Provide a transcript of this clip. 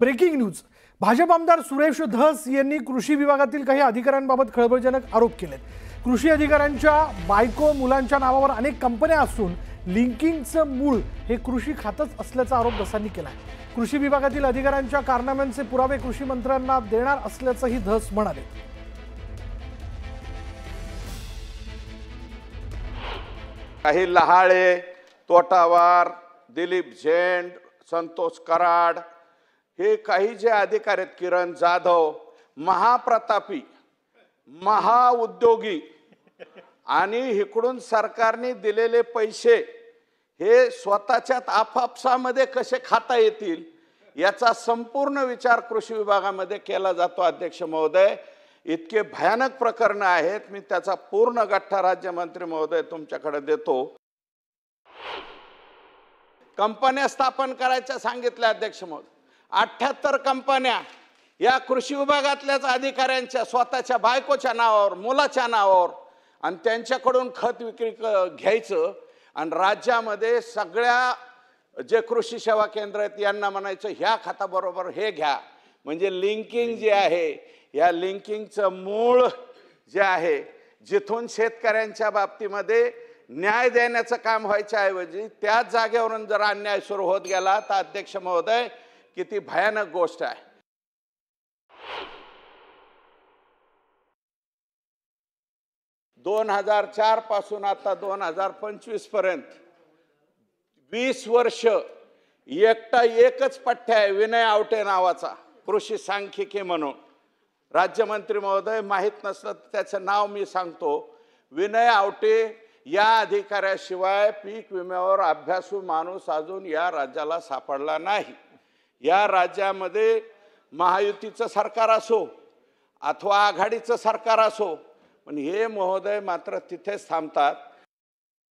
Breaking news. Bhajap आमदार सुरेश धस यांनी कृषी विभागातील काही अधिकाऱ्यांबाबत खळबळजनक आरोप केलेत। कृषी अधिकाऱ्यांच्या बायको मुलांच्या नावावर अनेक कंपन्या असून लिंकिंगचं मूळ हे कृषी खातच असल्याचा आरोप धसांनी केलाय। कृषी विभागातील अधिकाऱ्यांच्या कारनाम्यांचे पुरावे कृषी मंत्र्यांना देणार असल्याचंही धस म्हणाले। काही लहाळे, तोटावार, दिलीप झेंड, संतोष कराड, हे काही जे अधिकारी आहेत, किरण जाधव, महाप्रतापी, महाउद्योगी आणि इकडून सरकारने दिलेले पैसे हे स्वतःच्यात आपापसामध्ये कसे खाता येतील याचा संपूर्ण विचार कृषी विभागामध्ये केला जातो। अध्यक्ष महोदय, इतके भयानक प्रकरण आहेत, मी त्याचा पूर्ण गठ्ठा राज्यमंत्री महोदय तुमच्याकडे देतो। कंपन्या स्थापन करायच्या सांगितल्या अध्यक्ष महोदय। 78 कंपन्या या कृषी विभागातल्याच अधिकाऱ्यांच्या स्वतःच्या बायकोच्या नावावर, मुलाच्या नावावर, आणि त्यांच्याकडून खत विक्री घ्यायचं आणि राज्यामध्ये सगळ्या जे कृषी सेवा केंद्र आहेत यांना म्हणायचं ह्या खताबरोबर हे घ्या। म्हणजे लिंकिंग जे आहे, या लिंकिंगचं मूळ जे आहे, जिथून शेतकऱ्यांच्या बाबतीमध्ये न्याय देण्याचं काम व्हायच्या ऐवजी त्याच जागेवरून जर अन्याय सुरू होत गेला तर अध्यक्ष महोदय किती भयानक गोष्ट आहे। 2004 पासून आता 2025 पर्यंत 20 वर्ष एकच पठ्य आहे, विनय आवटे नावाचा, कृषी सांख्यिकी म्हणून। राज्यमंत्री महोदय, माहित नसलं तर त्याचं नाव मी सांगतो। विनय आवटे या अधिकाऱ्याशिवाय पीक विम्यावर अभ्यासू माणूस अजून या राज्याला सापडला नाही। या राज्यामध्ये महायुतीचं सरकार असो अथवा आघाडीचं सरकार असो, पण हे महोदय मात्र तिथेच थांबतात।